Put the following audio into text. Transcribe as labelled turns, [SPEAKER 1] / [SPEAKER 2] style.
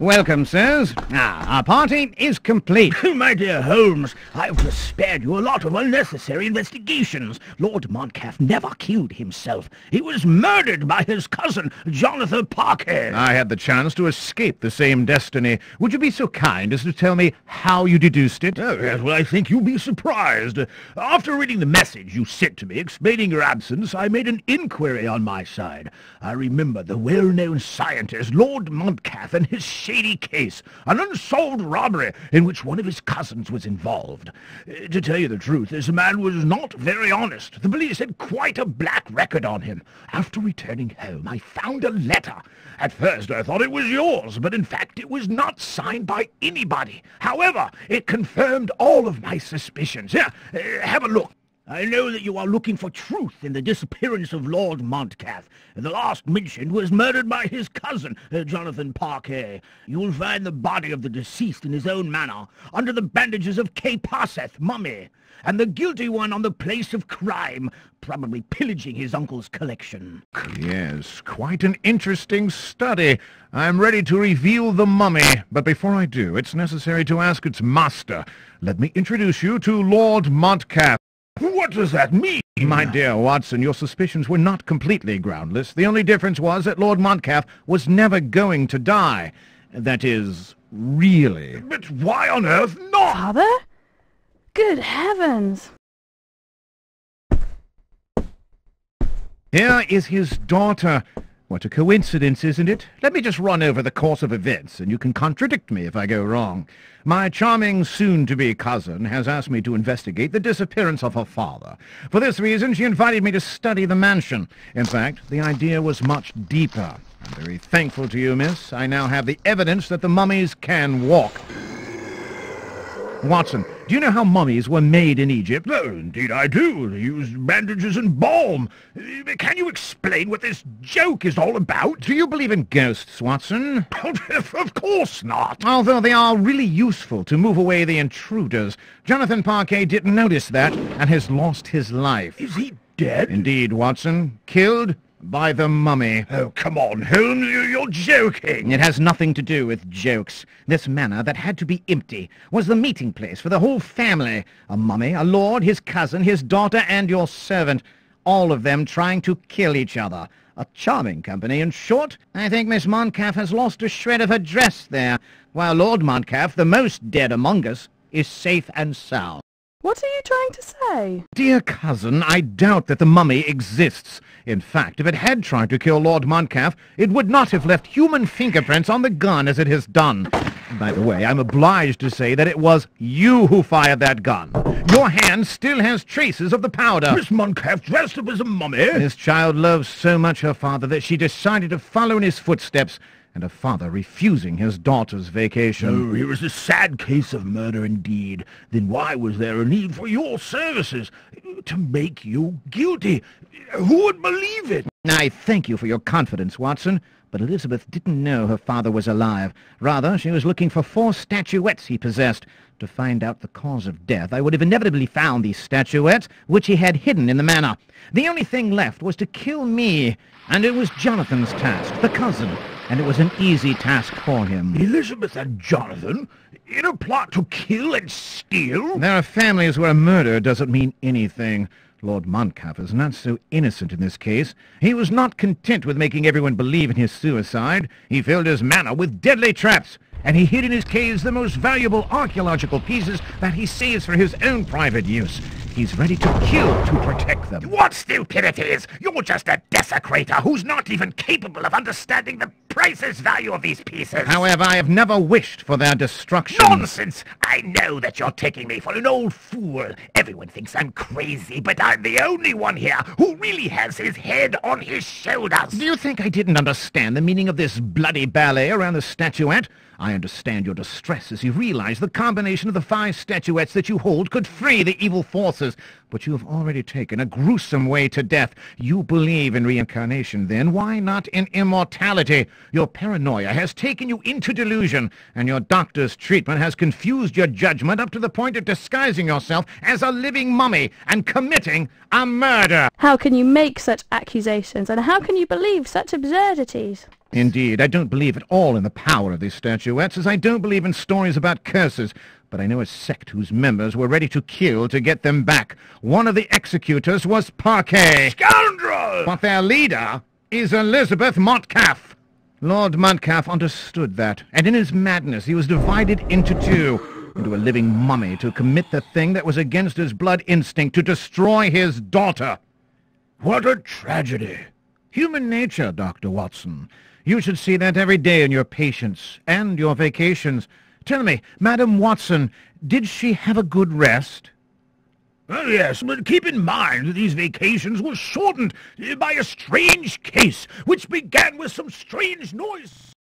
[SPEAKER 1] Welcome, sirs. Our party is complete.
[SPEAKER 2] My dear Holmes, I've just spared you a lot of unnecessary investigations. Lord Montcalf never killed himself. He was murdered by his cousin, Jonathan Parker.
[SPEAKER 1] I had the chance to escape the same destiny. Would you be so kind as to tell me how you deduced it?
[SPEAKER 2] Oh, yes, well, I think you'll be surprised. After reading the message you sent to me explaining your absence, I made an inquiry on my side. I remember the well-known scientist, Lord Montcalf, and his shady case, an unsolved robbery in which one of his cousins was involved. To tell you the truth, this man was not very honest. The police had quite a black record on him. After returning home, I found a letter. At first I thought it was yours, but in fact it was not signed by anybody. However, it confirmed all of my suspicions. Here, have a look. I know that you are looking for truth in the disappearance of Lord Montcalf. The last mentioned was murdered by his cousin, Jonathan Parker. You will find the body of the deceased in his own manor, under the bandages of K. Parseth, mummy, and the guilty one on the place of crime, probably pillaging his uncle's collection.
[SPEAKER 1] Yes, quite an interesting study. I'm ready to reveal the mummy, but before I do, it's necessary to ask its master. Let me introduce you to Lord Montcalf.
[SPEAKER 2] What does that mean?
[SPEAKER 1] My dear Watson, your suspicions were not completely groundless. The only difference was that Lord Montcalf was never going to die. That is, really.
[SPEAKER 2] But why on earth not?
[SPEAKER 3] Father? Good heavens!
[SPEAKER 1] Here is his daughter. What a coincidence, isn't it? Let me just run over the course of events, and you can contradict me if I go wrong. My charming soon-to-be cousin has asked me to investigate the disappearance of her father. For this reason, she invited me to study the mansion. In fact, the idea was much deeper. I'm very thankful to you, miss. I now have the evidence that the mummies can walk. Watson, do you know how mummies were made in Egypt?
[SPEAKER 2] No, indeed I do. They used bandages and balm. Can you explain what this joke is all about?
[SPEAKER 1] Do you believe in ghosts, Watson?
[SPEAKER 2] Of course not.
[SPEAKER 1] Although they are really useful to move away the intruders. Jonathan Parker didn't notice that and has lost his life.
[SPEAKER 2] Is he dead?
[SPEAKER 1] Indeed, Watson. Killed by the mummy.
[SPEAKER 2] Oh, come on, Holmes, you're joking.
[SPEAKER 1] It has nothing to do with jokes. This manor that had to be empty was the meeting place for the whole family. A mummy, a lord, his cousin, his daughter, and your servant. All of them trying to kill each other. A charming company, in short. I think Miss Montcalf has lost a shred of her dress there, while Lord Montcalf, the most dead among us, is safe and sound.
[SPEAKER 3] What are you trying to say?
[SPEAKER 1] Dear cousin, I doubt that the mummy exists. In fact, if it had tried to kill Lord Montcalf, it would not have left human fingerprints on the gun as it has done. By the way, I'm obliged to say that it was you who fired that gun. Your hand still has traces of the powder.
[SPEAKER 2] Miss Montcalf dressed up as a mummy?
[SPEAKER 1] This child loves so much her father that she decided to follow in his footsteps, and her father refusing his daughter's vacation.
[SPEAKER 2] Oh, here is a sad case of murder indeed. Then why was there a need for your services? To make you guilty? Who would believe it?
[SPEAKER 1] I thank you for your confidence, Watson, but Elizabeth didn't know her father was alive. Rather, she was looking for 4 statuettes he possessed. To find out the cause of death, I would have inevitably found these statuettes, which he had hidden in the manor. The only thing left was to kill me, and it was Jonathan's task, the cousin, and it was an easy task for him.
[SPEAKER 2] Elizabeth and Jonathan? In a plot to kill and steal?
[SPEAKER 1] There are families where a murder doesn't mean anything. Lord Montcalf is not so innocent in this case. He was not content with making everyone believe in his suicide. He filled his manor with deadly traps, and he hid in his caves the most valuable archaeological pieces that he saves for his own private use. He's ready to kill to protect them.
[SPEAKER 2] What stupidities! You're just a desecrator who's not even capable of understanding the priceless value of these pieces.
[SPEAKER 1] However, I have never wished for their destruction.
[SPEAKER 2] Nonsense! I know that you're taking me for an old fool. Everyone thinks I'm crazy, but I'm the only one here who really has his head on his shoulders.
[SPEAKER 1] Do you think I didn't understand the meaning of this bloody ballet around the statuette? I understand your distress as you realize the combination of the 5 statuettes that you hold could free the evil forces. But you have already taken a gruesome way to death. You believe in reincarnation, then. Why not in immortality? Your paranoia has taken you into delusion, and your doctor's treatment has confused your judgment up to the point of disguising yourself as a living mummy and committing a murder.
[SPEAKER 3] How can you make such accusations, and how can you believe such absurdities?
[SPEAKER 1] Indeed, I don't believe at all in the power of these statuettes, as I don't believe in stories about curses. But I know a sect whose members were ready to kill to get them back. One of the executors was Parquet.
[SPEAKER 2] Scoundrel!
[SPEAKER 1] But their leader is Elizabeth Montcalf. Lord Montcalf understood that, and in his madness he was divided into two, into a living mummy to commit the thing that was against his blood instinct, to destroy his daughter.
[SPEAKER 2] What a tragedy.
[SPEAKER 1] Human nature, Dr. Watson. You should see that every day in your patients and your vacations. Tell me, Madam Watson, did she have a good rest?
[SPEAKER 2] Oh, yes, but keep in mind that these vacations were shortened by a strange case, which began with some strange noise.